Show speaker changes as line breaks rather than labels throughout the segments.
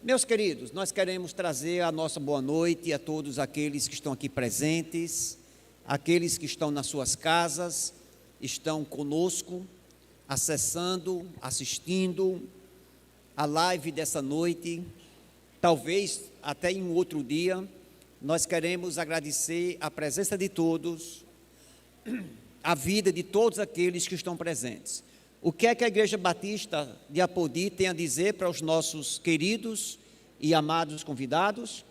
Meus queridos, nós queremos trazer a nossa boa noite a todos aqueles que estão aqui presentes, aqueles que estão nas suas casas, estão conosco, acessando, assistindo a live dessa noite, talvez até em um outro dia. Nós queremos agradecer a presença de todos, a vida de todos aqueles que estão presentes. O que é que a Igreja Batista de Apodi tem a dizer para os nossos queridos e amados convidados?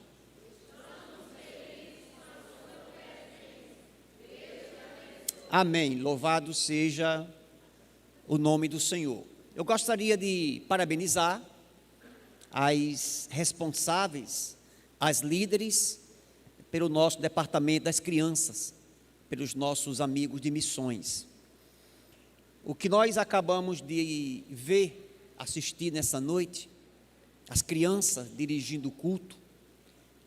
Amém. Louvado seja o nome do Senhor. Eu gostaria de parabenizar as responsáveis, as líderes, pelo nosso departamento das crianças, pelos nossos amigos de missões. O que nós acabamos de ver, assistir nessa noite, as crianças dirigindo o culto,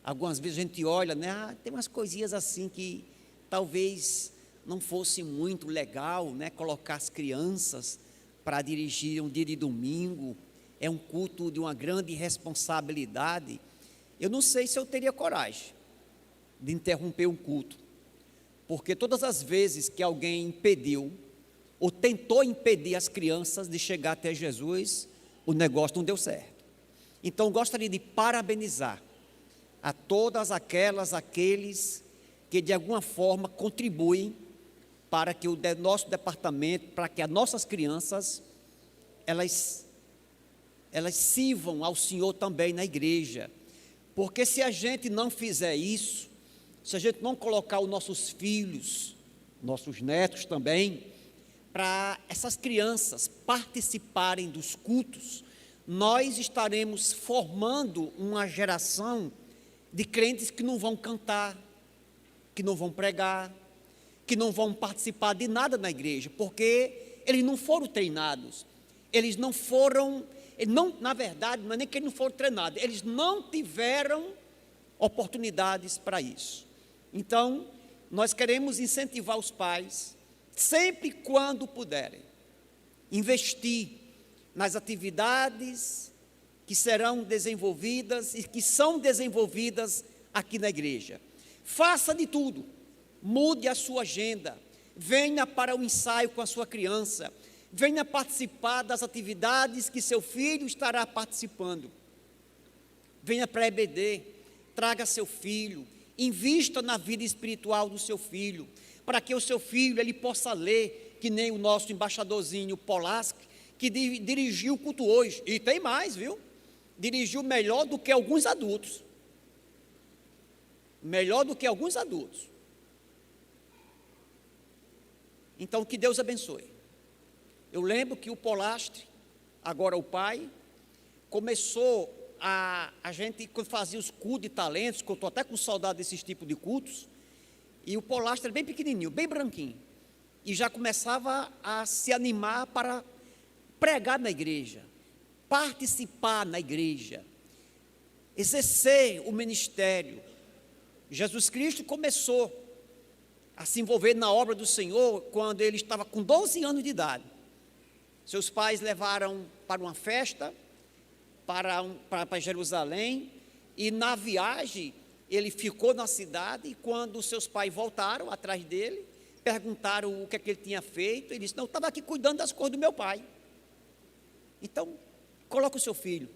algumas vezes a gente olha, né, tem umas coisinhas assim que talvez não fosse muito legal, né, colocar as crianças para dirigir um dia de domingo, é um culto de uma grande responsabilidade. Eu não sei se eu teria coragem de interromper um culto, porque todas as vezes que alguém impediu, ou tentou impedir as crianças de chegar até Jesus, o negócio não deu certo. Então, gostaria de parabenizar a todas aqueles que de alguma forma contribuem para que o nosso departamento, para que as nossas crianças, elas sirvam ao Senhor também na igreja. Porque se a gente não fizer isso, se a gente não colocar os nossos filhos, nossos netos também, para essas crianças participarem dos cultos, nós estaremos formando uma geração de crentes que não vão cantar, que não vão pregar, que não vão participar de nada na igreja, porque eles não foram treinados, na verdade, não é nem que eles não foram treinados, eles não tiveram oportunidades para isso. Então, nós queremos incentivar os pais, sempre quando puderem, investir nas atividades que serão desenvolvidas e que são desenvolvidas aqui na igreja. Faça de tudo, mude a sua agenda, venha para o ensaio com a sua criança, venha participar das atividades que seu filho estará participando. Venha para a EBD, traga seu filho, invista na vida espiritual do seu filho, para que o seu filho ele possa ler, que nem o nosso embaixadorzinho Polaski, que dirigiu o culto hoje, e tem mais, viu? Dirigiu melhor do que alguns adultos. Melhor do que alguns adultos. Então, que Deus abençoe. Eu lembro que o Polastre, agora o pai, começou a gente, quando fazia os cultos de talentos, que eu estou até com saudade desses tipos de cultos, e o Polastre era bem pequenininho, bem branquinho, e já começava a se animar para pregar na igreja, participar na igreja, exercer o ministério. Jesus Cristo começou a se envolver na obra do Senhor quando ele estava com 12 anos de idade. Seus pais levaram para uma festa, para Jerusalém, e na viagem ele ficou na cidade, e quando seus pais voltaram atrás dele, perguntaram o que é que ele tinha feito, ele disse, não, eu estava aqui cuidando das coisas do meu pai. Então, coloque o seu filho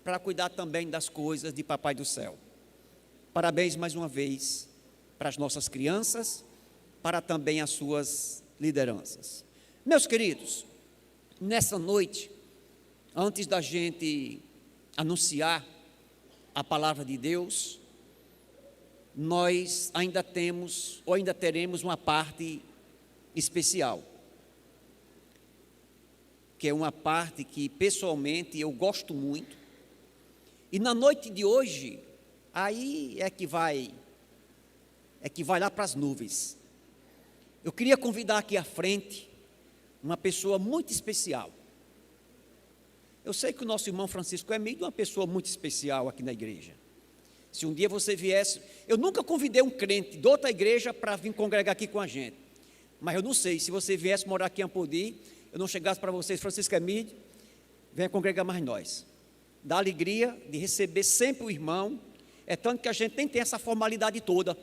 para cuidar também das coisas de Papai do Céu. Parabéns mais uma vez para as nossas crianças, para também as suas lideranças. Meus queridos, nessa noite, antes da gente anunciar a palavra de Deus, nós ainda temos, ou ainda teremos uma parte especial, que é uma parte que pessoalmente eu gosto muito, e na noite de hoje, aí é que vai lá para as nuvens. Eu queria convidar aqui à frente uma pessoa muito especial. Eu sei que o nosso irmão Francisco é meio de uma pessoa muito especial aqui na igreja. Se um dia você viesse, eu nunca convidei um crente de outra igreja para vir congregar aqui com a gente, mas eu não sei, se você viesse morar aqui em Apodi, eu não chegasse para vocês, Francisco Emílio, venha congregar mais nós. da alegria de receber sempre o irmão. É tanto que a gente nem tem essa formalidade toda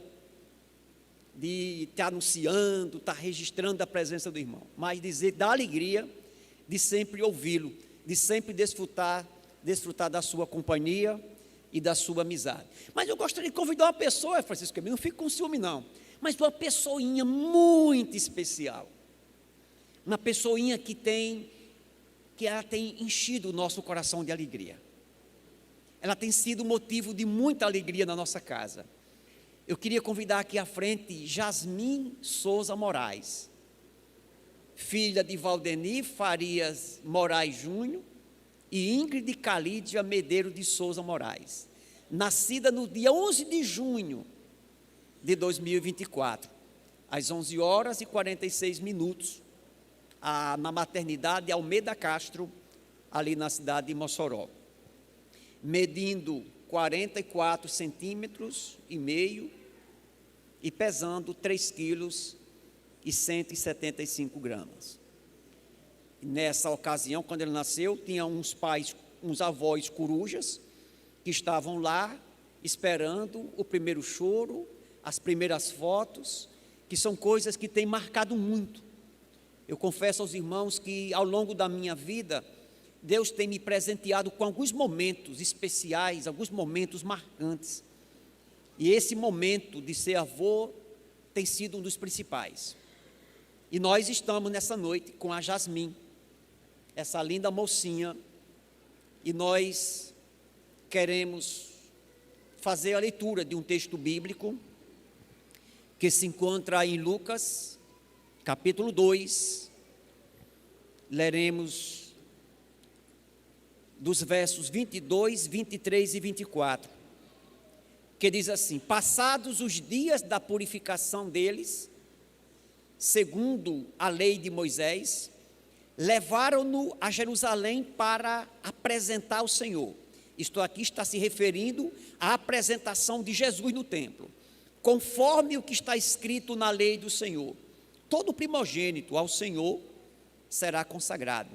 de estar anunciando, estar registrando a presença do irmão, mas dizer da alegria de sempre ouvi-lo, de sempre desfrutar da sua companhia e da sua amizade. Mas eu gostaria de convidar uma pessoa, Francisco, não fique com ciúme não, mas uma pessoinha muito especial, uma pessoinha que ela tem enchido o nosso coração de alegria. Ela tem sido motivo de muita alegria na nossa casa. Eu queria convidar aqui à frente Jasmin Souza Moraes, filha de Valdeni Farias Moraes Júnior e Ingrid Calídia Medeiro de Souza Moraes, nascida no dia 11 de junho de 2024, às 11 horas e 46 minutos, na maternidade Almeida Castro, ali na cidade de Mossoró, medindo 44 centímetros e meio e pesando 3 quilos e 175 gramas. Nessa ocasião, quando ele nasceu, tinha uns avós corujas que estavam lá esperando o primeiro choro, as primeiras fotos, que são coisas que têm marcado muito. Eu confesso aos irmãos que ao longo da minha vida, Deus tem me presenteado com alguns momentos especiais, alguns momentos marcantes. E esse momento de ser avô tem sido um dos principais. E nós estamos nessa noite com a Jasmin, essa linda mocinha, e nós queremos fazer a leitura de um texto bíblico que se encontra em Lucas, capítulo 2, leremos dos versos 22, 23 e 24, que diz assim: passados os dias da purificação deles, segundo a lei de Moisés, levaram-no a Jerusalém para apresentar ao Senhor. Isto aqui está se referindo à apresentação de Jesus no templo, conforme o que está escrito na lei do Senhor. Todo primogênito ao Senhor será consagrado,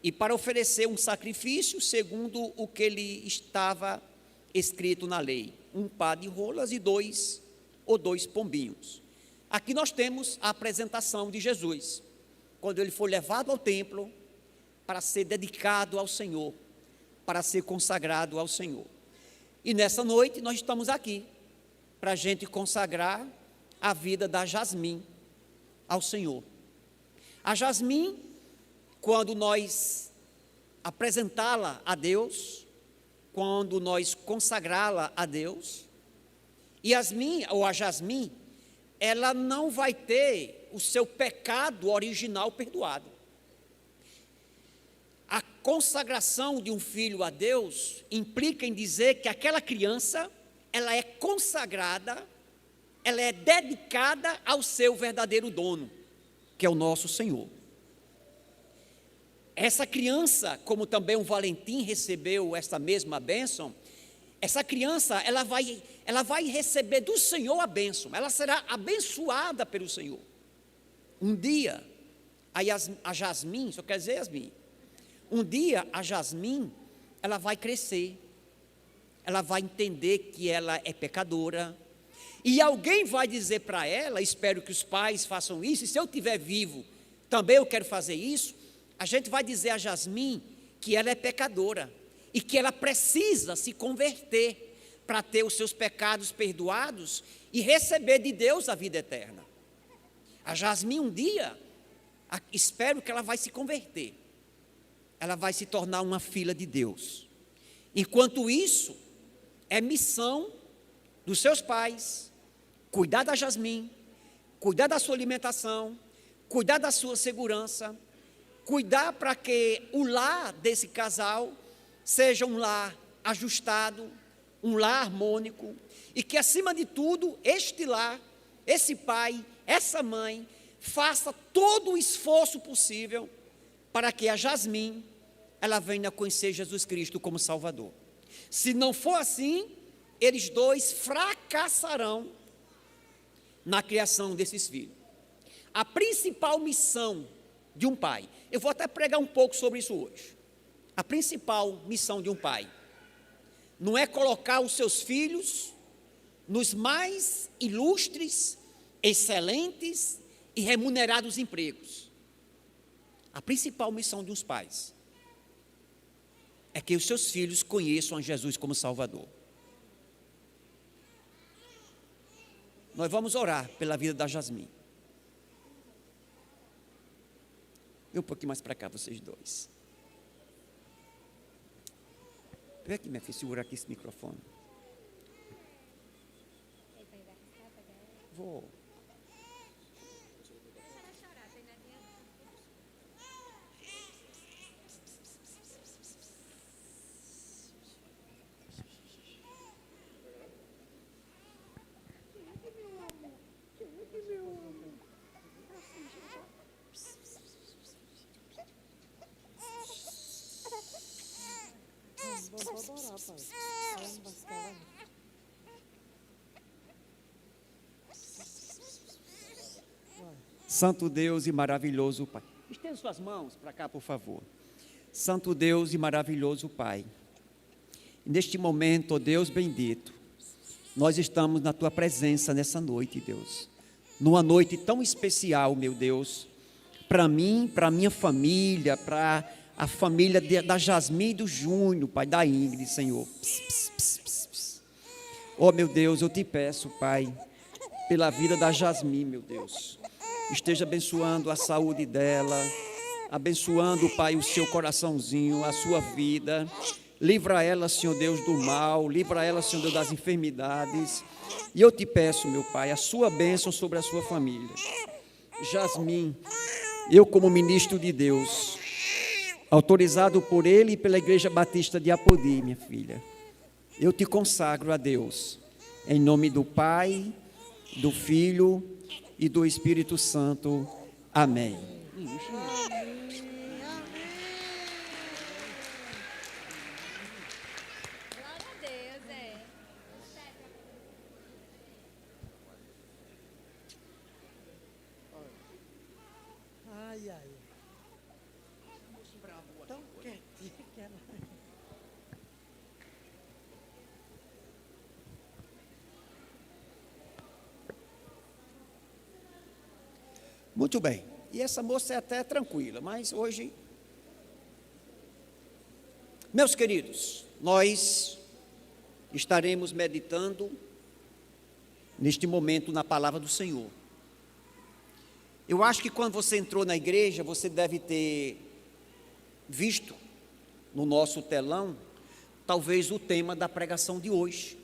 e para oferecer um sacrifício segundo o que lhe estava escrito na lei, um par de rolas e dois pombinhos. Aqui nós temos a apresentação de Jesus, quando ele foi levado ao templo para ser dedicado ao Senhor, para ser consagrado ao Senhor. E nessa noite nós estamos aqui para a gente consagrar a vida da Jasmin ao Senhor. A Jasmin, quando nós apresentá-la a Deus, quando nós consagrá-la a Deus, e a Jasmin, ela não vai ter o seu pecado original perdoado. A consagração de um filho a Deus implica em dizer que aquela criança, ela é consagrada, ela é dedicada ao seu verdadeiro dono, que é o nosso Senhor. Essa criança, como também o Valentim recebeu essa mesma bênção, essa criança, ela vai receber do Senhor a bênção, ela será abençoada pelo Senhor. Um dia, a Jasmin, só quer dizer Jasmin, um dia a Jasmin, ela vai crescer, ela vai entender que ela é pecadora, e alguém vai dizer para ela, espero que os pais façam isso, e se eu estiver vivo, também eu quero fazer isso. A gente vai dizer a Jasmin que ela é pecadora e que ela precisa se converter para ter os seus pecados perdoados e receber de Deus a vida eterna. A Jasmin um dia, espero que ela vai se converter, ela vai se tornar uma filha de Deus. Enquanto isso, é missão dos seus pais cuidar da Jasmin, cuidar da sua alimentação, cuidar da sua segurança, cuidar para que o lar desse casal seja um lar ajustado, um lar harmônico, e que acima de tudo, este lar, esse pai, essa mãe, faça todo o esforço possível para que a Jasmin, ela venha a conhecer Jesus Cristo como Salvador. Se não for assim, eles dois fracassarão na criação desses filhos. A principal missão de um pai, eu vou até pregar um pouco sobre isso hoje. A principal missão de um pai não é colocar os seus filhos nos mais ilustres, excelentes e remunerados empregos. A principal missão dos pais é que os seus filhos conheçam a Jesus como Salvador. Nós vamos orar pela vida da Jasmine. E um pouquinho mais para cá, vocês dois. Vem aqui, minha filha, segura aqui esse microfone. Vou. Santo Deus e maravilhoso Pai. Estenda suas mãos para cá, por favor. Santo Deus e maravilhoso Pai. Neste momento, ó Deus bendito, nós estamos na Tua presença nessa noite, Deus. Numa noite tão especial, meu Deus, para mim, para a minha família, para a família da Jasmine e do Júnior, Pai, da Ingrid, Senhor. Oh, meu Deus, eu te peço, Pai, pela vida da Jasmine, meu Deus. Esteja abençoando a saúde dela, abençoando, Pai, o seu coraçãozinho, a sua vida. Livra ela, Senhor Deus, do mal, livra ela, Senhor Deus, das enfermidades. E eu te peço, meu Pai, a sua bênção sobre a sua família. Jasmine, eu como ministro de Deus, autorizado por Ele e pela Igreja Batista de Apodi, minha filha, eu te consagro a Deus, em nome do Pai, do Filho e do Espírito Santo. Amém.
Glória a Deus,
Ai, ai. Tão quietinha que ela...
Muito bem. E essa moça é até tranquila, mas hoje... Meus queridos, nós estaremos meditando neste momento na palavra do Senhor. Eu acho que quando você entrou na igreja, você deve ter visto no nosso telão, talvez o tema da pregação de hoje.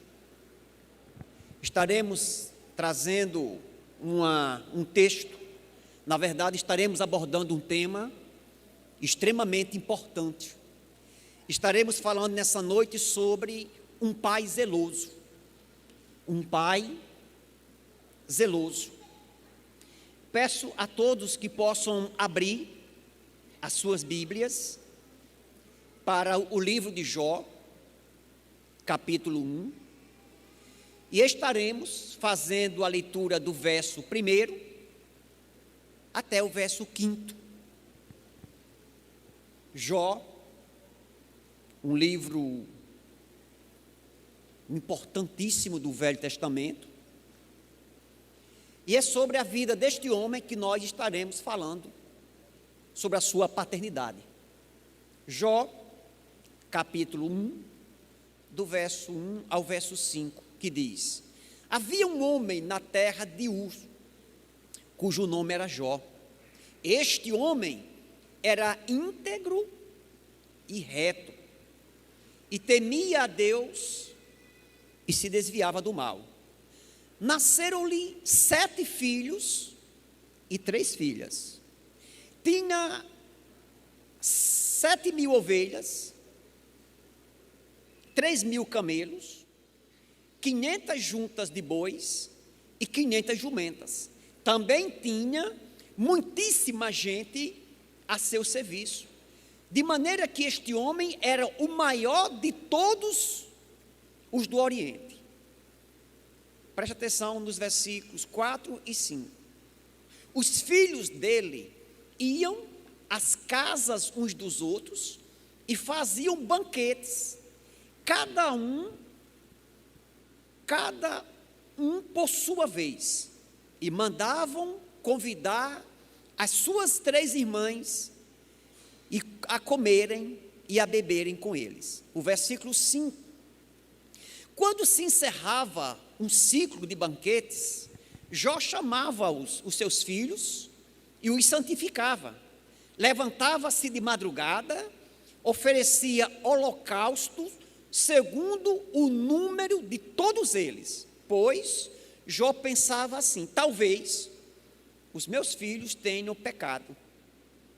Estaremos trazendo um texto. Na verdade, estaremos abordando um tema extremamente importante. Estaremos falando nessa noite sobre um pai zeloso. Um pai zeloso. Peço a todos que possam abrir as suas Bíblias para o livro de Jó, capítulo 1. E estaremos fazendo a leitura do verso 1 até o verso 5. Jó, um livro importantíssimo do Velho Testamento, e é sobre a vida deste homem que nós estaremos falando, sobre a sua paternidade. Jó, capítulo 1, do verso 1 ao verso 5, que diz: havia um homem na terra de Uz, cujo nome era Jó. Este homem era íntegro e reto, e temia a Deus e se desviava do mal. Nasceram-lhe 7 filhos e 3 filhas. Tinha 7.000 ovelhas, 3.000 camelos, 500 juntas de bois e 500 jumentas. Também tinha muitíssima gente a seu serviço, de maneira que este homem era o maior de todos os do Oriente. Preste atenção nos versículos 4 e 5. Os filhos dele iam às casas uns dos outros e faziam banquetes, cada um por sua vez, e mandavam convidar as suas 3 irmãs a comerem e a beberem com eles. O versículo 5. Quando se encerrava um ciclo de banquetes, Jó chamava os seus filhos e os santificava. Levantava-se de madrugada, oferecia holocaustos segundo o número de todos eles, pois Jó pensava assim: talvez os meus filhos tenham pecado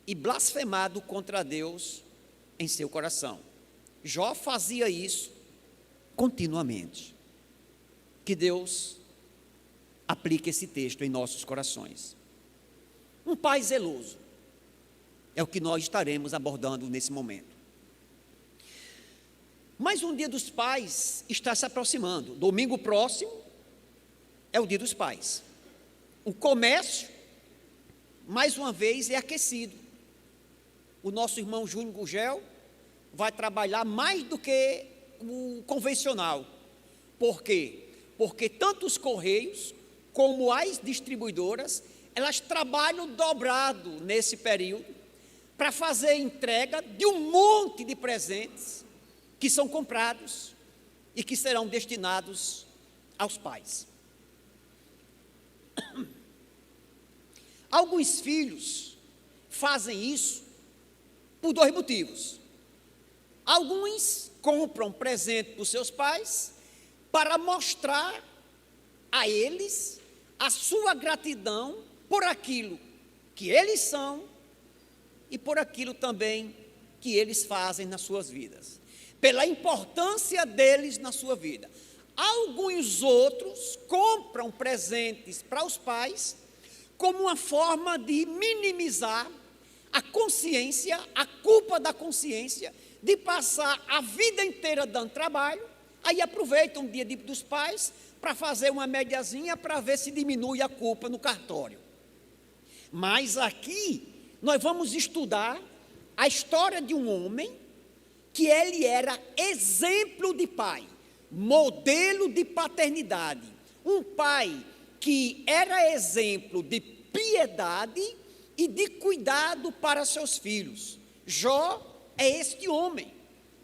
e blasfemado contra Deus em seu coração. Jó fazia isso continuamente. Que Deus aplique esse texto em nossos corações. Um pai zeloso é o que nós estaremos abordando nesse momento. Mas um dia dos pais está se aproximando. Domingo próximo é o dia dos pais. O comércio, mais uma vez, é aquecido. O nosso irmão Júnior Gugel vai trabalhar mais do que o convencional. Por quê? Porque tanto os Correios como as distribuidoras, elas trabalham dobrado nesse período para fazer entrega de um monte de presentes que são comprados e que serão destinados aos pais. Alguns filhos fazem isso por 2 motivos. Alguns compram presente para os seus pais para mostrar a eles a sua gratidão por aquilo que eles são e por aquilo também que eles fazem nas suas vidas, pela importância deles na sua vida. Alguns outros compram presentes para os pais como uma forma de minimizar a consciência, a culpa da consciência, de passar a vida inteira dando trabalho, aí aproveitam o dia dos pais para fazer uma mediazinha para ver se diminui a culpa no cartório. Mas aqui nós vamos estudar a história de um homem que ele era exemplo de pai, modelo de paternidade, um pai que era exemplo de piedade e de cuidado para seus filhos. Jó é este homem,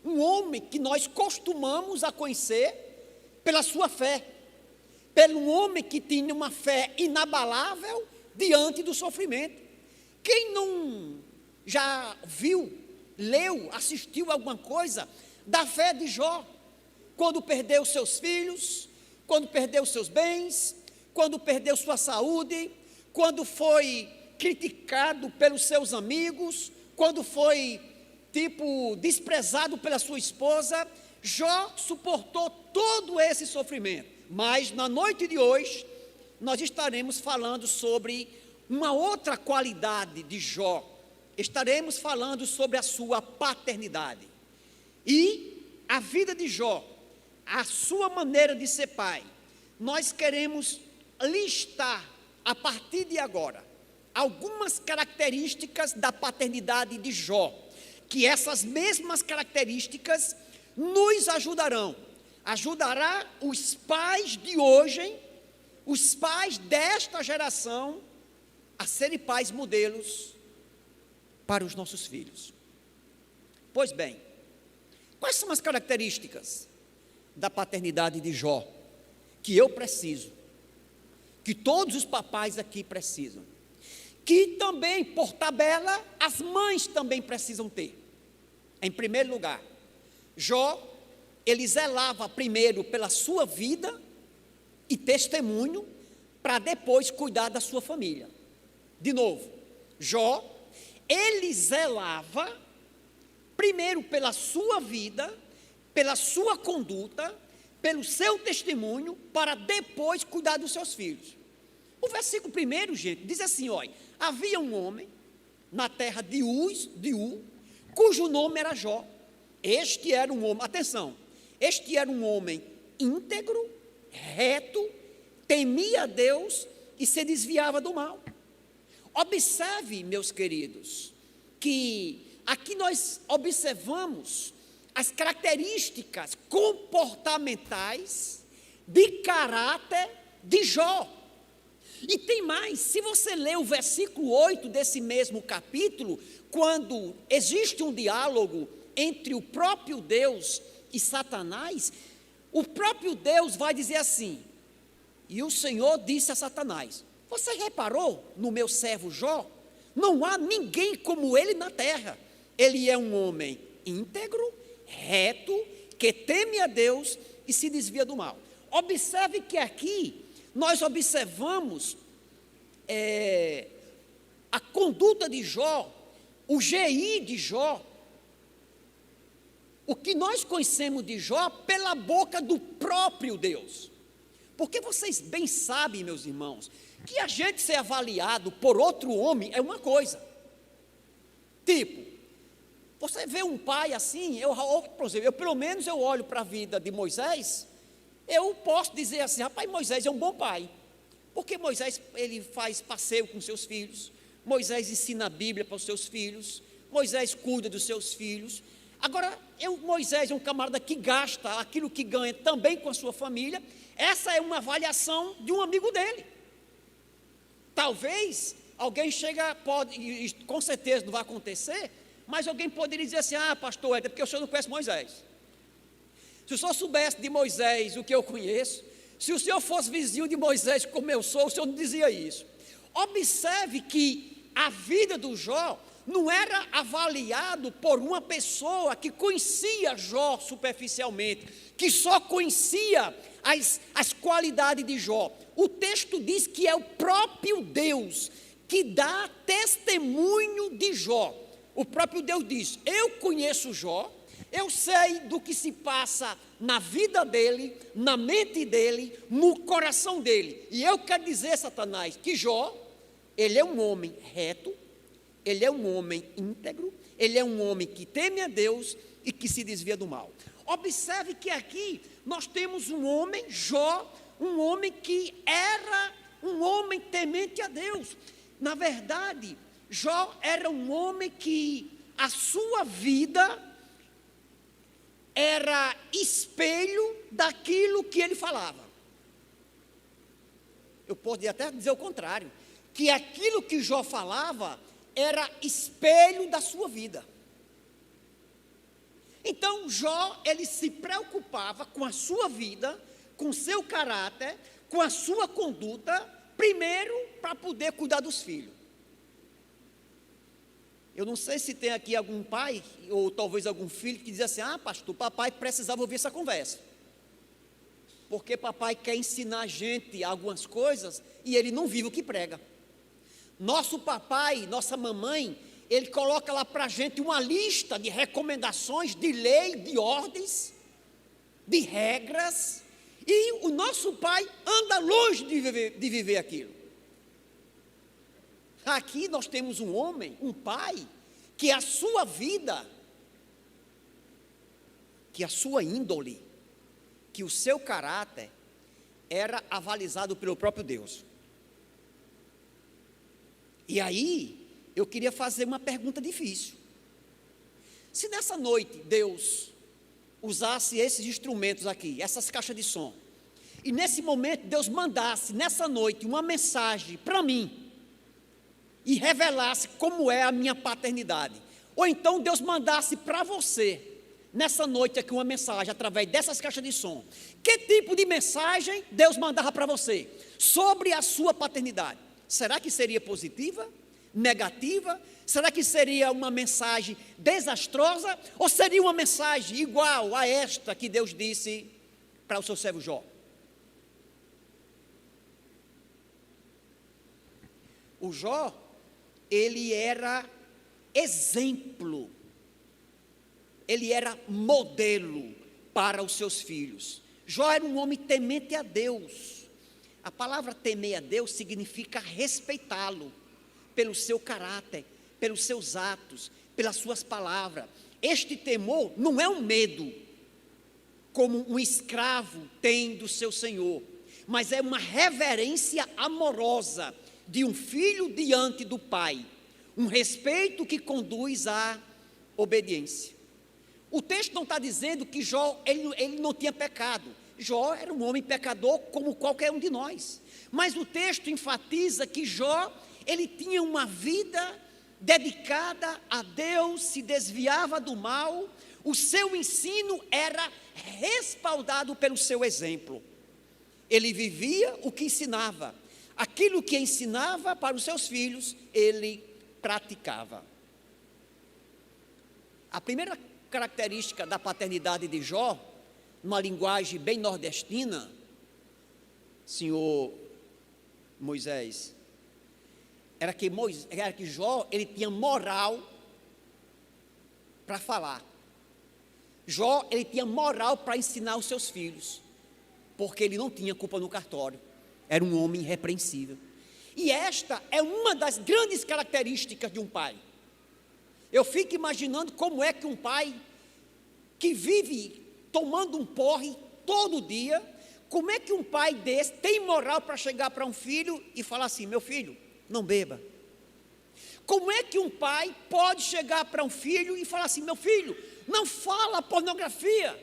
um homem que nós costumamos a conhecer pela sua fé, pelo homem que tinha uma fé inabalável diante do sofrimento. Quem não já viu, leu, assistiu alguma coisa da fé de Jó, quando perdeu seus filhos, quando perdeu seus bens, quando perdeu sua saúde, quando foi criticado pelos seus amigos, quando foi desprezado pela sua esposa, Jó suportou todo esse sofrimento. Mas na noite de hoje, nós estaremos falando sobre uma outra qualidade de Jó. Estaremos falando sobre a sua paternidade. E a vida de Jó, a sua maneira de ser pai, nós queremos listar, a partir de agora, algumas características da paternidade de Jó, que essas mesmas características nos ajudará os pais de hoje, os pais desta geração, a serem pais modelos para os nossos filhos. Pois bem, quais são as características da paternidade de Jó que eu preciso, que todos os papais aqui precisam, que também, por tabela, as mães também precisam ter? Em primeiro lugar, Jó, ele zelava primeiro pela sua vida e testemunho, para depois cuidar da sua família. De novo, Jó, ele zelava primeiro pela sua vida, pela sua conduta, pelo seu testemunho, para depois cuidar dos seus filhos. O versículo 1, gente, diz assim, olha: havia um homem na terra de U, cujo nome era Jó. Este era um homem, atenção, este era um homem íntegro, reto, temia a Deus e se desviava do mal. Observe, meus queridos, que aqui nós observamos as características comportamentais de caráter de Jó. E tem mais, se você ler o versículo 8 desse mesmo capítulo, quando existe um diálogo entre o próprio Deus e Satanás, o próprio Deus vai dizer assim: e o Senhor disse a Satanás: você reparou no meu servo Jó? Não há ninguém como ele na terra. Ele é um homem íntegro, reto, que teme a Deus e se desvia do mal. Observe que aqui nós observamos a conduta de Jó, o GI de Jó, o que nós conhecemos de Jó pela boca do próprio Deus. Porque vocês bem sabem, meus irmãos, que a gente ser avaliado por outro homem é uma coisa. Tipo, você vê um pai assim, por exemplo, pelo menos eu olho para a vida de Moisés, eu posso dizer assim: rapaz, Moisés é um bom pai, porque Moisés, ele faz passeio com seus filhos, Moisés ensina a Bíblia para os seus filhos, Moisés cuida dos seus filhos. Agora, Moisés é um camarada que gasta aquilo que ganha também com a sua família. Essa é uma avaliação de um amigo dele. Talvez alguém e com certeza não vai acontecer, mas alguém poderia dizer assim: ah, pastor, é porque o senhor não conhece Moisés. Se o senhor soubesse de Moisés o que eu conheço, se o senhor fosse vizinho de Moisés como eu sou, o senhor não dizia isso. Observe que a vida do Jó não era avaliado por uma pessoa que conhecia Jó superficialmente, que só conhecia as qualidades de Jó. O texto diz que é o próprio Deus que dá testemunho de Jó. O próprio Deus diz: eu conheço Jó, eu sei do que se passa na vida dele, na mente dele, no coração dele. E eu quero dizer, Satanás, que Jó, ele é um homem reto, ele é um homem íntegro, ele é um homem que teme a Deus e que se desvia do mal. Observe que aqui nós temos um homem, Jó, um homem que era um homem temente a Deus. Na verdade, Jó era um homem que a sua vida era espelho daquilo que ele falava. Eu poderia até dizer o contrário, que aquilo que Jó falava era espelho da sua vida. Então Jó, ele se preocupava com a sua vida, com o seu caráter, com a sua conduta, primeiro para poder cuidar dos filhos. Eu não sei se tem aqui algum pai, ou talvez algum filho, que diz assim: ah, pastor, papai precisava ouvir essa conversa. Porque papai quer ensinar a gente algumas coisas e ele não vive o que prega. Nosso papai, nossa mamãe, ele coloca lá para a gente uma lista de recomendações, de lei, de ordens, de regras, e o nosso pai anda longe de viver aquilo. Aqui nós temos um homem, um pai, que a sua vida, que a sua índole, que o seu caráter era avalizado pelo próprio Deus. E aí, eu queria fazer uma pergunta difícil. Se nessa noite Deus usasse esses instrumentos aqui, essas caixas de som, e nesse momento Deus mandasse nessa noite uma mensagem para mim, e revelasse como é a minha paternidade, ou então Deus mandasse para você, nessa noite aqui, uma mensagem através dessas caixas de som, que tipo de mensagem Deus mandava para você sobre a sua paternidade? Será que seria positiva? Negativa? Será que seria uma mensagem desastrosa? Ou seria uma mensagem igual a esta que Deus disse para o seu servo Jó? O Jó, ele era exemplo, ele era modelo para os seus filhos. Jó era um homem temente a Deus. A palavra temer a Deus significa respeitá-lo pelo seu caráter, pelos seus atos, pelas suas palavras. Este temor não é um medo, como um escravo tem do seu senhor, mas é uma reverência amorosa de um filho diante do pai, um respeito que conduz à obediência. O texto não está dizendo que Jó, ele não tinha pecado. Jó era um homem pecador como qualquer um de nós. Mas o texto enfatiza que Jó, ele tinha uma vida dedicada a Deus, se desviava do mal, o seu ensino era respaldado pelo seu exemplo. Ele vivia o que ensinava. Aquilo que ensinava para os seus filhos, ele praticava. A primeira característica da paternidade de Jó, numa linguagem bem nordestina, senhor Moisés, era que Jó, ele tinha moral para falar. Jó, ele tinha moral para ensinar os seus filhos, porque ele não tinha culpa no cartório, era um homem irrepreensível. E esta é uma das grandes características de um pai. Eu fico imaginando como é que um pai que vive tomando um porre todo dia, como é que um pai desse tem moral para chegar para um filho e falar assim: meu filho, não beba? Como é que um pai pode chegar para um filho e falar assim: meu filho, não fala pornografia?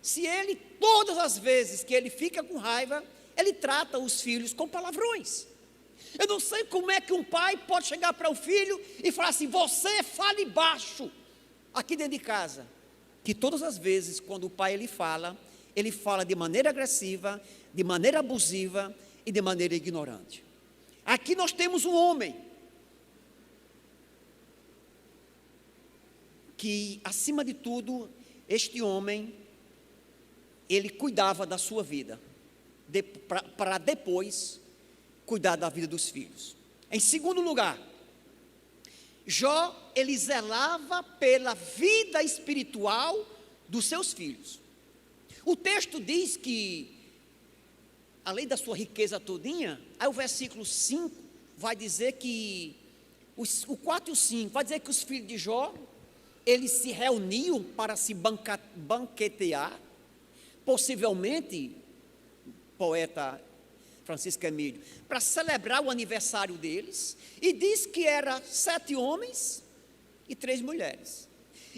Se ele, todas as vezes que ele fica com raiva, ele trata os filhos com palavrões. Eu não sei como é que um pai pode chegar para um filho e falar assim: você fale baixo aqui dentro de casa. Que todas as vezes quando o pai ele fala de maneira agressiva, de maneira abusiva e de maneira ignorante. Aqui nós temos um homem que, acima de tudo, este homem, ele cuidava da sua vida, para depois cuidar da vida dos filhos. Em segundo lugar, Jó, ele zelava pela vida espiritual dos seus filhos. O texto diz que, além da sua riqueza todinha, aí o versículo 5 vai dizer que, o 4 e o 5, vai dizer que os filhos de Jó, eles se reuniam para se banquetear, possivelmente, poeta Francisco Emílio, para celebrar o aniversário deles, e diz que eram 7 homens e 3 mulheres.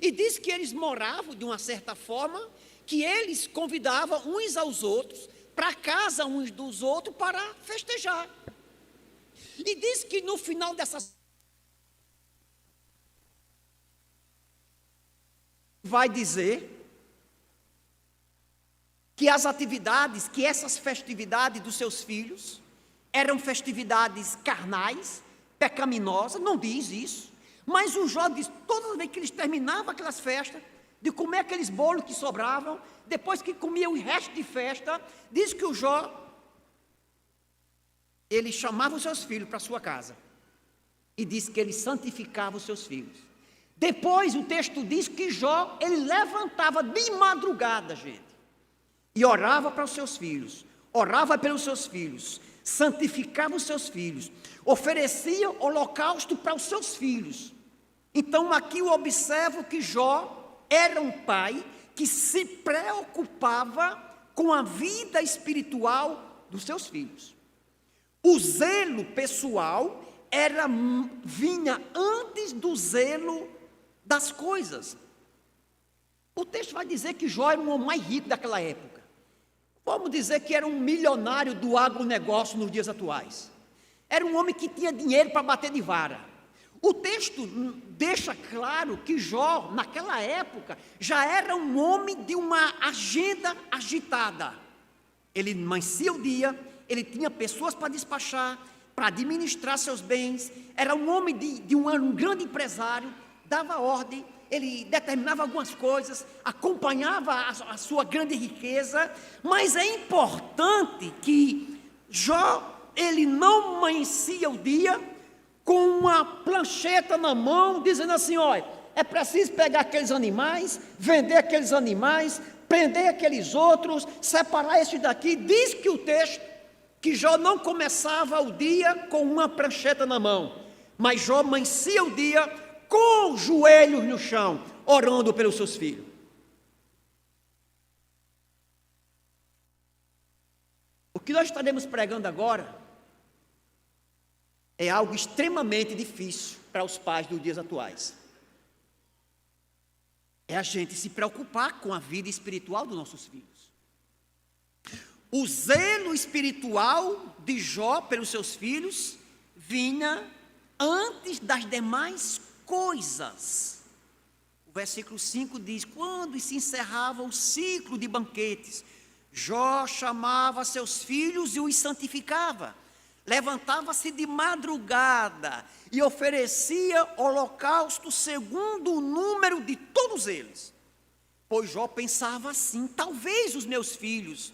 E diz que eles moravam de uma certa forma, que eles convidavam uns aos outros, para a casa uns dos outros, para festejar. E diz que no final dessas vai dizer que as atividades, que essas festividades dos seus filhos eram festividades carnais, pecaminosas, não diz isso, mas o Jó diz, todas as vezes que eles terminavam aquelas festas, de comer aqueles bolos que sobravam, depois que comia o resto de festa, diz que o Jó, ele chamava os seus filhos para a sua casa, e diz que ele santificava os seus filhos. Depois o texto diz que Jó, ele levantava de madrugada, gente, e orava para os seus filhos, orava pelos seus filhos, santificava os seus filhos, oferecia holocausto para os seus filhos. Então aqui eu observo que Jó era um pai que se preocupava com a vida espiritual dos seus filhos. O zelo pessoal vinha antes do zelo das coisas. O texto vai dizer que Jó era um homem mais rico daquela época. Vamos dizer que era um milionário do agronegócio nos dias atuais. Era um homem que tinha dinheiro para bater de vara. O texto deixa claro que Jó, naquela época, já era um homem de uma agenda agitada. Ele amanhecia o dia, ele tinha pessoas para despachar, para administrar seus bens, era um homem de um grande empresário, dava ordem, ele determinava algumas coisas, acompanhava a sua grande riqueza, mas é importante que Jó, ele não amanhecia o dia com uma plancheta na mão, dizendo assim, olha, é preciso pegar aqueles animais, vender aqueles animais, prender aqueles outros, separar esse daqui. Diz que o texto, que Jó não começava o dia com uma prancheta na mão, mas Jó amanhecia o dia com os joelhos no chão, orando pelos seus filhos. O que nós estaremos pregando agora é algo extremamente difícil para os pais dos dias atuais. é a gente se preocupar com a vida espiritual dos nossos filhos. O zelo espiritual de Jó pelos seus filhos vinha antes das demais coisas. O versículo 5 diz: quando se encerrava o ciclo de banquetes, Jó chamava seus filhos e os santificava. Levantava-se de madrugada e oferecia holocausto segundo o número de todos eles. Pois Jó pensava assim: talvez os meus filhos,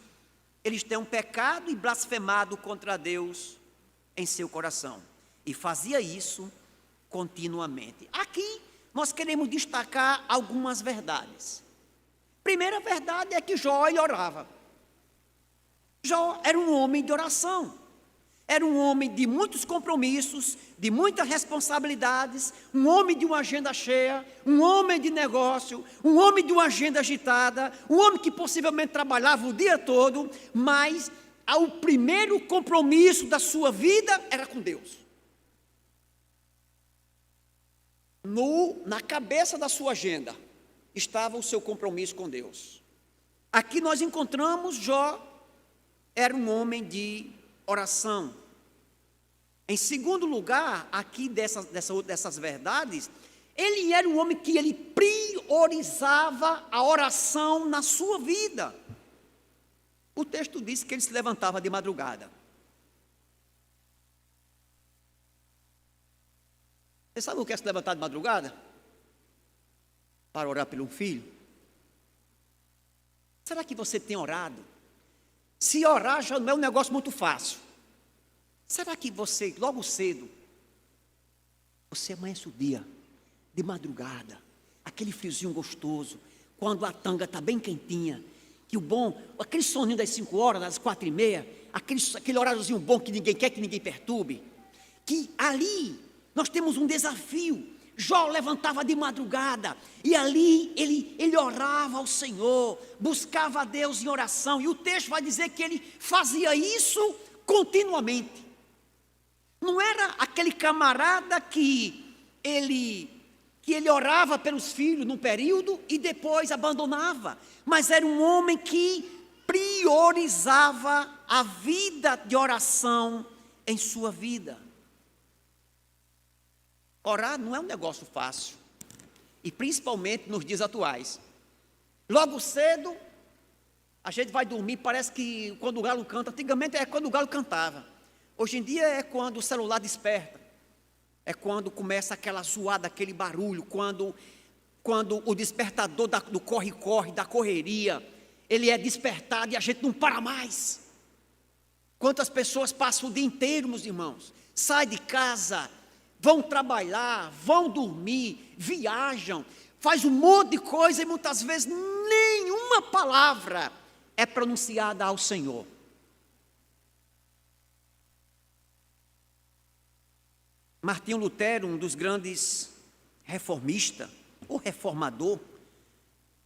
eles tenham pecado e blasfemado contra Deus em seu coração. E fazia isso continuamente. Aqui nós queremos destacar algumas verdades. Primeira verdade é que Jó, ele orava. Jó era um homem de oração. Era um homem de muitos compromissos, de muitas responsabilidades, um homem de uma agenda cheia, um homem de negócio, um homem de uma agenda agitada, um homem que possivelmente trabalhava o dia todo, mas o primeiro compromisso da sua vida era com Deus. Na cabeça da sua agenda estava o seu compromisso com Deus. Aqui nós encontramos Jó era um homem de oração. Em segundo lugar, aqui dessas verdades, ele era um homem que ele priorizava a oração na sua vida. O texto diz que ele se levantava de madrugada. Você sabe o que é se levantar de madrugada? Para orar pelo filho? Será que você tem orado? Se orar já não é um negócio muito fácil. Será que você, logo cedo, você amanhece o dia, de madrugada, aquele friozinho gostoso, quando a tanga está bem quentinha, que o bom, aquele soninho das 5 horas, das 4h30, aquele horáriozinho bom que ninguém quer que ninguém perturbe, que ali nós temos um desafio. Jó levantava de madrugada e ali ele orava ao Senhor, buscava a Deus em oração, e o texto vai dizer que ele fazia isso continuamente. Não era aquele camarada que ele orava pelos filhos num período e depois abandonava, mas era um homem que priorizava a vida de oração em sua vida. Orar não é um negócio fácil, e principalmente nos dias atuais. Logo cedo, a gente vai dormir, parece que quando o galo canta, antigamente é quando o galo cantava. Hoje em dia é quando o celular desperta, é quando começa aquela zoada, aquele barulho, quando o despertador do corre-corre, da correria, ele é despertado e a gente não para mais. Quantas pessoas passam o dia inteiro, meus irmãos, saem de casa, vão trabalhar, vão dormir, viajam, faz um monte de coisa e muitas vezes nenhuma palavra é pronunciada ao Senhor. Martinho Lutero, um dos grandes reformistas, ou reformador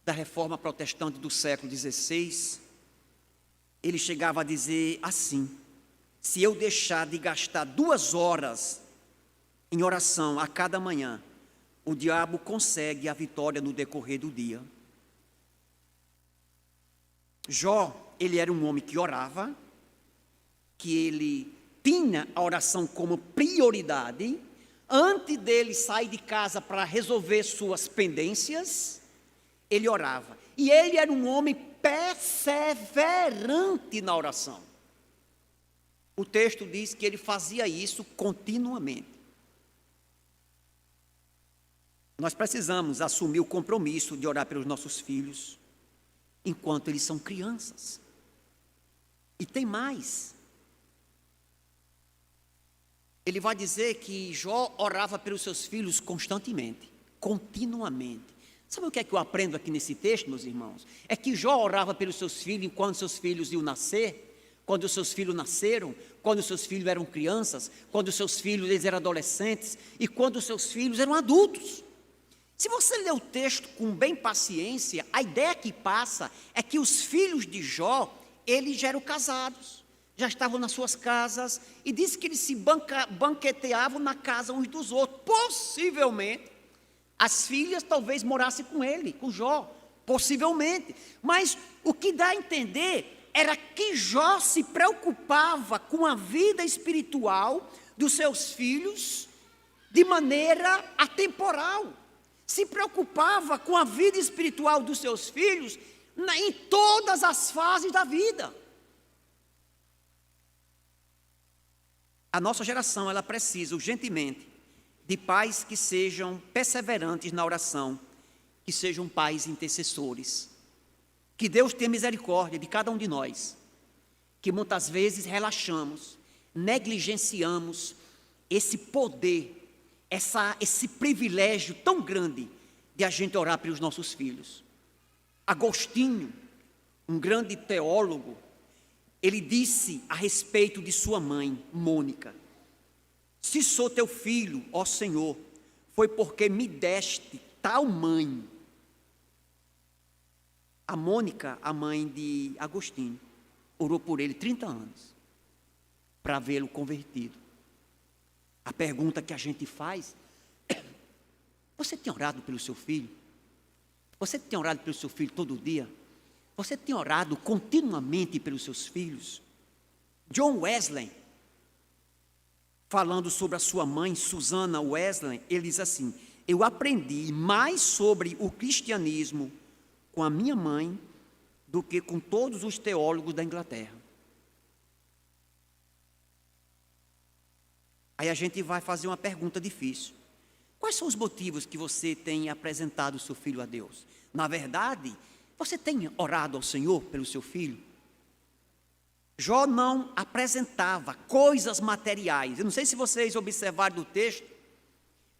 da reforma protestante do século XVI, ele chegava a dizer assim: se eu deixar de gastar 2 horas em oração a cada manhã, o diabo consegue a vitória no decorrer do dia. Jó, ele era um homem que orava, que ele tinha a oração como prioridade. Antes dele sair de casa para resolver suas pendências, ele orava. E ele era um homem perseverante na oração. O texto diz que ele fazia isso continuamente. Nós precisamos assumir o compromisso de orar pelos nossos filhos enquanto eles são crianças. E tem mais. Ele vai dizer que Jó orava pelos seus filhos constantemente, continuamente. Sabe o que é que eu aprendo aqui nesse texto, meus irmãos? É que Jó orava pelos seus filhos enquanto seus filhos iam nascer, quando os seus filhos nasceram, quando os seus filhos eram crianças, quando os seus filhos eles eram adolescentes e quando os seus filhos eram adultos. Se você ler o texto com bem paciência, a ideia que passa é que os filhos de Jó, eles já eram casados, já estavam nas suas casas, e diz que eles se banqueteavam na casa uns dos outros. Possivelmente, As filhas talvez morassem com ele, com Jó, possivelmente. Mas o que dá a entender era que Jó se preocupava com a vida espiritual dos seus filhos de maneira atemporal. Se preocupava com a vida espiritual dos seus filhos em todas as fases da vida. A nossa geração, ela precisa urgentemente de pais que sejam perseverantes na oração, que sejam pais intercessores. Que Deus tenha misericórdia de cada um de nós, que muitas vezes relaxamos, negligenciamos esse poder, esse privilégio tão grande de a gente orar pelos nossos filhos. Agostinho, um grande teólogo, ele disse a respeito de sua mãe, Mônica: se sou teu filho, ó Senhor, foi porque me deste tal mãe. A Mônica, a mãe de Agostinho, orou por ele 30 anos, para vê-lo convertido. A pergunta que a gente faz: você tem orado pelo seu filho? Você tem orado pelo seu filho todo dia? Você tem orado continuamente pelos seus filhos? John Wesley, falando sobre a sua mãe, Susana Wesley, ele diz assim: eu aprendi mais sobre o cristianismo com a minha mãe do que com todos os teólogos da Inglaterra. Aí a gente vai fazer uma pergunta difícil. Quais são os motivos que você tem apresentado o seu filho a Deus? Na verdade, você tem orado ao Senhor pelo seu filho? Jó não apresentava coisas materiais. Eu não sei se vocês observaram do texto.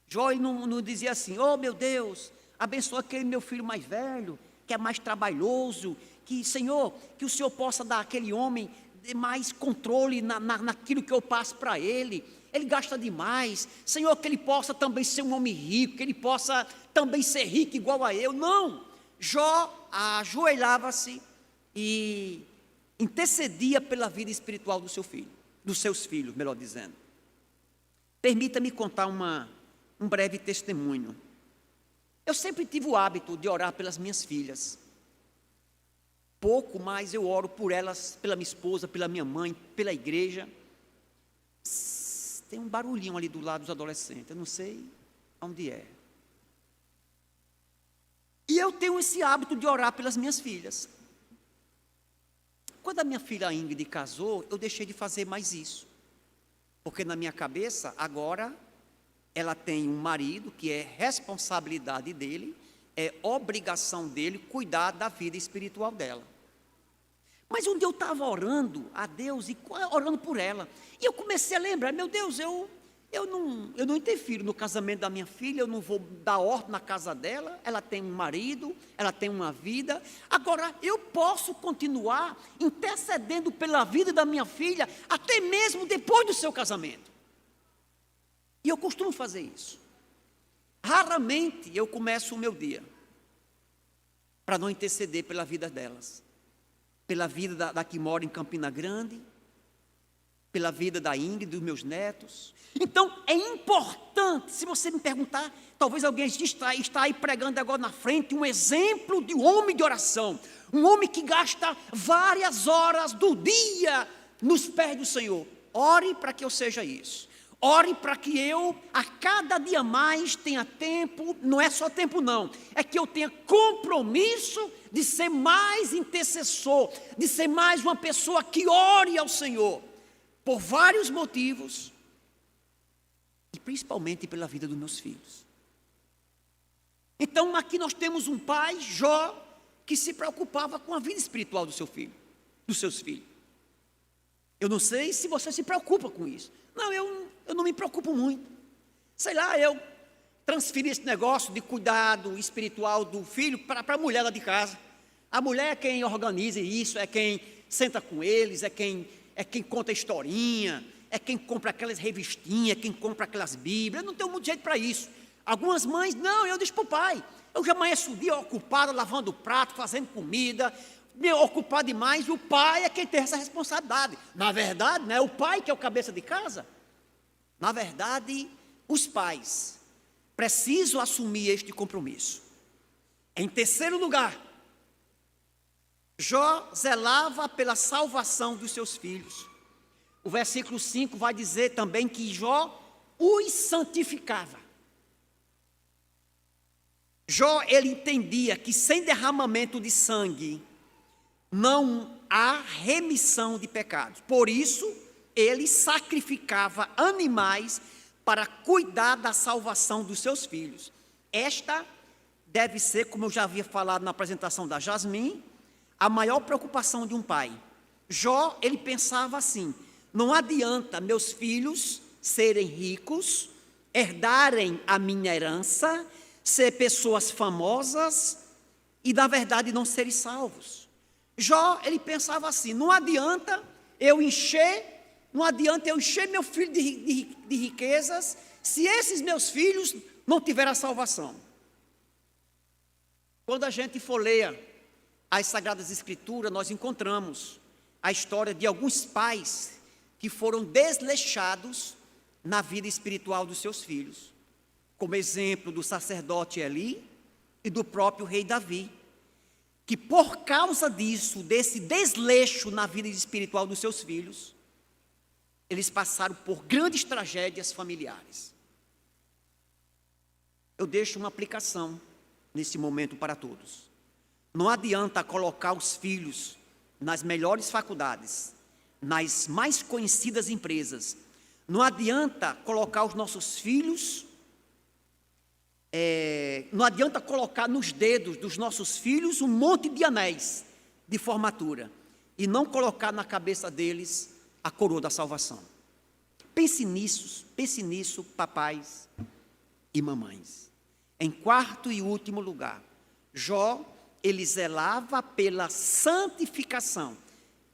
Jó não dizia assim: oh meu Deus, abençoa aquele meu filho mais velho, que é mais trabalhoso, que Senhor, que o Senhor possa dar àquele homem mais controle naquilo que eu passo para ele. Ele gasta demais. Senhor, que ele possa também ser um homem rico, que ele possa também ser rico igual a eu. Não. Jó ajoelhava-se e intercedia pela vida espiritual do seu filho, dos seus filhos, melhor dizendo. Permita-me contar um breve testemunho. Eu sempre tive o hábito de orar pelas minhas filhas. Pouco, mas eu oro por elas, pela minha esposa, pela minha mãe, pela igreja. Tem um barulhinho ali do lado dos adolescentes, eu não sei onde é. E eu tenho esse hábito de orar pelas minhas filhas. Quando a minha filha Ingrid casou, eu deixei de fazer mais isso. Porque na minha cabeça, agora, ela tem um marido que é responsabilidade dele, é obrigação dele cuidar da vida espiritual dela. Mas um dia eu estava orando a Deus e orando por ela. E eu comecei a lembrar: meu Deus, eu não interfiro no casamento da minha filha, eu não vou dar ordem na casa dela, ela tem um marido, ela tem uma vida. Agora, eu posso continuar intercedendo pela vida da minha filha, até mesmo depois do seu casamento. E eu costumo fazer isso. Raramente eu começo o meu dia para não interceder pela vida delas. Pela vida da que mora em Campina Grande, pela vida da Ingrid, dos meus netos. Então, é importante, se você me perguntar, talvez alguém está aí pregando agora na frente, um exemplo de um homem de oração, um homem que gasta várias horas do dia nos pés do Senhor. Ore para que eu seja isso. Ore para que eu, a cada dia mais, tenha tempo, não é só tempo não, é que eu tenha compromisso de ser mais intercessor, de ser mais uma pessoa que ore ao Senhor, por vários motivos, e principalmente pela vida dos meus filhos. Então aqui nós temos um pai, Jó, que se preocupava com a vida espiritual do seu filho, dos seus filhos. Eu não sei se você se preocupa com isso. Não, eu não me preocupo muito. Sei lá, eu transferi esse negócio de cuidado espiritual do filho para a mulher lá de casa. A mulher é quem organiza isso, é quem senta com eles, é quem conta historinha, é quem compra aquelas revistinhas, é quem compra aquelas bíblias. Eu não tenho muito jeito para isso. Algumas mães, não, eu deixo para o pai. Eu já amanheço o dia ocupado, lavando o prato, fazendo comida, me ocupar demais. O pai é quem tem essa responsabilidade. Na verdade, não é o pai que é o cabeça de casa. Na verdade, os pais preciso assumir este compromisso. Em terceiro lugar, Jó zelava pela salvação dos seus filhos. O versículo 5 vai dizer também que Jó os santificava. Jó, ele entendia que sem derramamento de sangue não há remissão de pecados. Por isso, ele sacrificava animais para cuidar da salvação dos seus filhos. Esta deve ser, como eu já havia falado na apresentação da Jasmin, a maior preocupação de um pai. Jó, ele pensava assim: não adianta meus filhos serem ricos, herdarem a minha herança, ser pessoas famosas e, na verdade, não serem salvos. Jó, ele pensava assim: não adianta eu encher meu filho de riquezas, se esses meus filhos não tiverem a salvação. Quando a gente folheia as Sagradas Escrituras, nós encontramos a história de alguns pais que foram desleixados na vida espiritual dos seus filhos, como exemplo do sacerdote Eli e do próprio rei Davi, que por causa disso, desse desleixo na vida espiritual dos seus filhos, eles passaram por grandes tragédias familiares. Eu deixo uma aplicação nesse momento para todos. Não adianta colocar os filhos nas melhores faculdades, nas mais conhecidas empresas. Não adianta colocar os nossos filhos, não adianta colocar nos dedos dos nossos filhos um monte de anéis de formatura e não colocar na cabeça deles a coroa da salvação. Pense nisso, papais e mamães. Em quarto e último lugar, Jó, ele zelava pela santificação.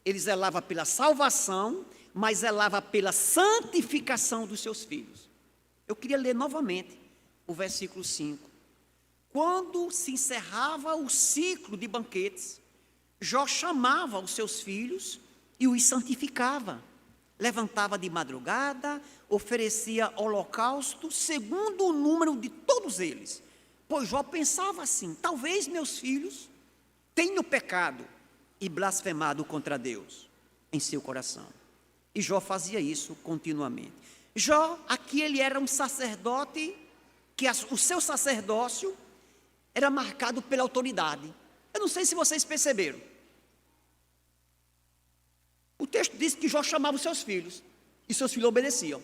Ele zelava pela salvação, mas zelava pela santificação dos seus filhos. Eu queria ler novamente o versículo 5. Quando se encerrava o ciclo de banquetes, Jó chamava os seus filhos e os santificava. Levantava de madrugada, oferecia holocausto segundo o número de todos eles. Pois Jó pensava assim: talvez meus filhos tenham pecado e blasfemado contra Deus em seu coração. E Jó fazia isso continuamente. Jó, aqui ele era um sacerdote, que o seu sacerdócio era marcado pela autoridade. Eu não sei se vocês perceberam. O texto diz que Jó chamava os seus filhos, e seus filhos obedeciam.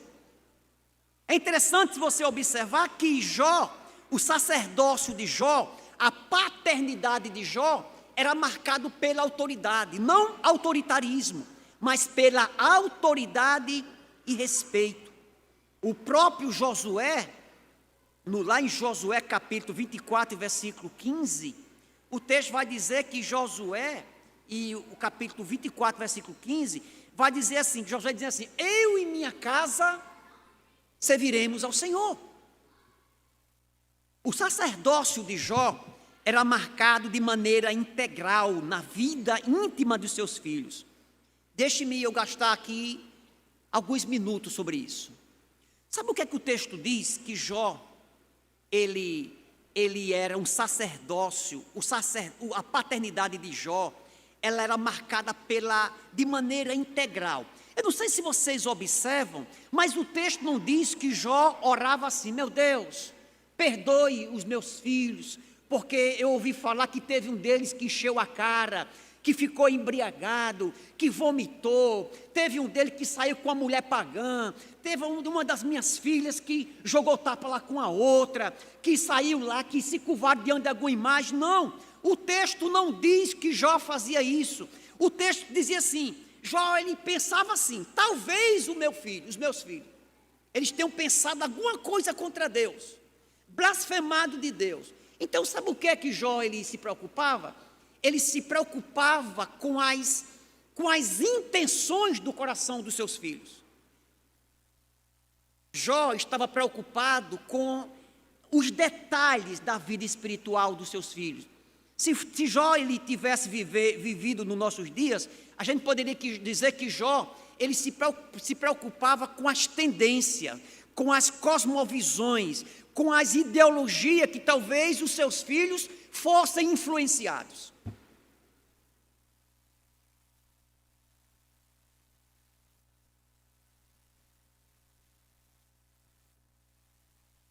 É interessante você observar que Jó, o sacerdócio de Jó, a paternidade de Jó, era marcado pela autoridade, não autoritarismo, mas pela autoridade e respeito. O próprio Josué, lá em Josué capítulo 24, versículo 15, o texto vai dizer que Josué, e o capítulo 24, versículo 15, vai dizer assim, que Josué diz assim: eu e minha casa serviremos ao Senhor. O sacerdócio de Jó era marcado de maneira integral na vida íntima dos seus filhos. Deixe-me eu gastar aqui alguns minutos sobre isso. Sabe o que é que o texto diz? Que Jó, ele era um sacerdócio, a paternidade de Jó, ela era marcada de maneira integral. Eu não sei se vocês observam, mas o texto não diz que Jó orava assim: meu Deus, perdoe os meus filhos, porque eu ouvi falar que teve um deles que encheu a cara, que ficou embriagado, que vomitou, teve um deles que saiu com a mulher pagã, teve uma das minhas filhas que jogou tapa lá com a outra, que saiu lá, que se curvaram diante de alguma imagem. Não, o texto não diz que Jó fazia isso. O texto dizia assim: Jó, ele pensava assim: talvez os meus filhos, eles tenham pensado alguma coisa contra Deus, blasfemado de Deus. Então, sabe o que é que Jó ele se preocupava? Ele se preocupava com as intenções do coração dos seus filhos. Jó estava preocupado com os detalhes da vida espiritual dos seus filhos. Se Jó ele tivesse vivido nos nossos dias, a gente poderia dizer que Jó ele se preocupava com as tendências, com as cosmovisões, com as ideologias que talvez os seus filhos fossem influenciados.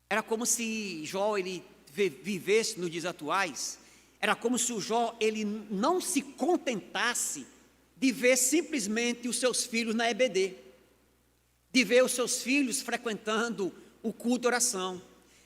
Era como se Jó ele vivesse nos dias atuais. Era como se o Jó ele não se contentasse de ver simplesmente os seus filhos na EBD, de ver os seus filhos frequentando o culto de oração,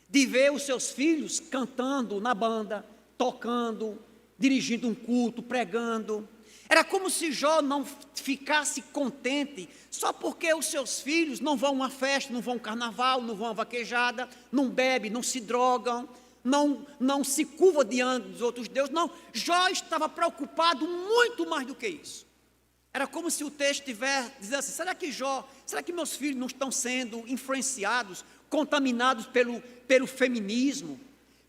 de ver os seus filhos cantando na banda, tocando, dirigindo um culto, pregando. Era como se Jó não ficasse contente só porque os seus filhos não vão a uma festa, não vão a um carnaval, não vão a uma vaquejada, não bebem, não se drogam, não se curvam diante dos outros deuses. Não, Jó estava preocupado muito mais do que isso. Era como se o texto estivesse dizendo assim: será que meus filhos não estão sendo influenciados, contaminados pelo feminismo,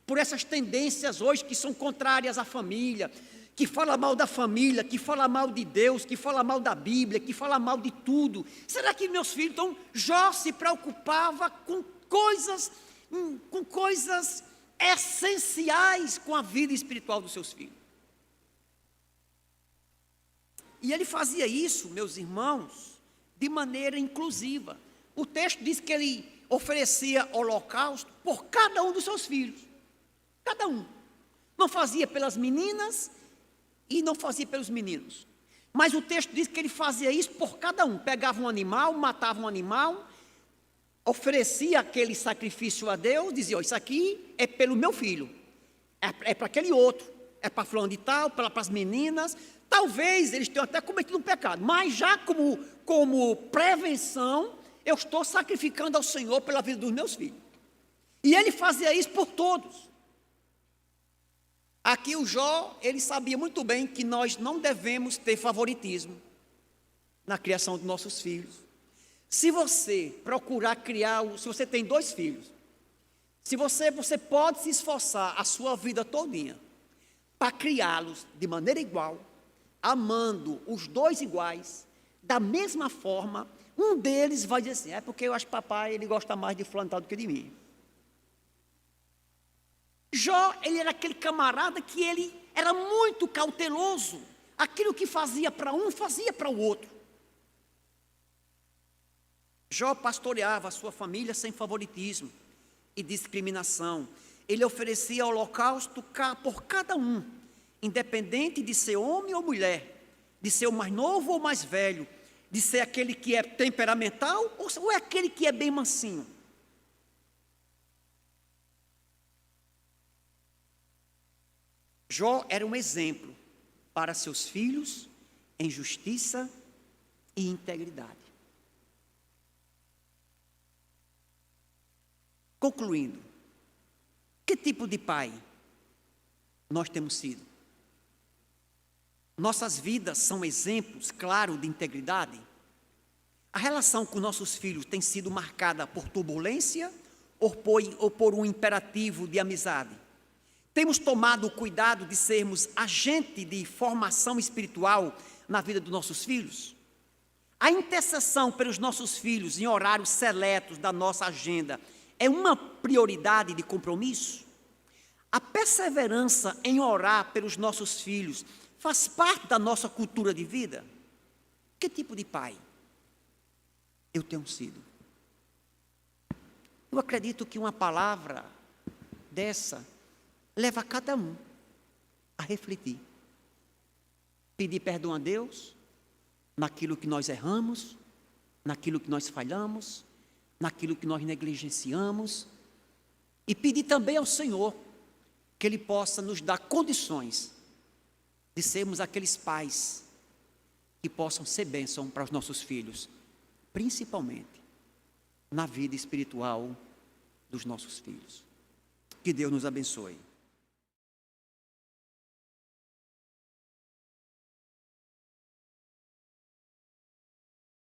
por essas tendências hoje que são contrárias à família, que fala mal da família, que fala mal de Deus, que fala mal da Bíblia, que fala mal de tudo? Será que meus filhos... Então, Jó se preocupava com coisas essenciais com a vida espiritual dos seus filhos. E ele fazia isso, meus irmãos, de maneira inclusiva. O texto diz que ele oferecia holocausto por cada um dos seus filhos. Cada um. Não fazia pelas meninas e não fazia pelos meninos. Mas o texto diz que ele fazia isso por cada um. Pegava um animal, matava um animal, oferecia aquele sacrifício a Deus, dizia: isso aqui é pelo meu filho, é para aquele outro, é para fulano de tal, para as meninas. Talvez eles tenham até cometido um pecado, mas já como prevenção, eu estou sacrificando ao Senhor pela vida dos meus filhos. E ele fazia isso por todos. Aqui o Jó, ele sabia muito bem que nós não devemos ter favoritismo na criação dos nossos filhos. Se você procurar se você tem 2 filhos, se você pode se esforçar a sua vida todinha para criá-los de maneira igual, amando os 2 iguais, da mesma forma, um deles vai dizer assim: é porque eu acho que papai ele gosta mais de fulano do que de mim. Jó, ele era aquele camarada que ele era muito cauteloso. Aquilo que fazia para um, fazia para o outro. Jó pastoreava a sua família sem favoritismo e discriminação. Ele oferecia holocausto por cada um, independente de ser homem ou mulher, de ser o mais novo ou mais velho, de ser aquele que é temperamental ou é aquele que é bem mansinho. Jó era um exemplo para seus filhos em justiça e integridade. Concluindo, que tipo de pai nós temos sido? Nossas vidas são exemplos claros de integridade? A relação com nossos filhos tem sido marcada por turbulência ou por um imperativo de amizade? Temos tomado o cuidado de sermos agente de formação espiritual na vida dos nossos filhos? A intercessão pelos nossos filhos em horários seletos da nossa agenda é uma prioridade de compromisso? A perseverança em orar pelos nossos filhos faz parte da nossa cultura de vida? Que tipo de pai eu tenho sido? Eu acredito que uma palavra dessa leva cada um a refletir, pedir perdão a Deus naquilo que nós erramos, naquilo que nós falhamos, naquilo que nós negligenciamos, e pedir também ao Senhor que Ele possa nos dar condições de sermos aqueles pais que possam ser bênção para os nossos filhos, principalmente na vida espiritual dos nossos filhos. Que Deus nos abençoe.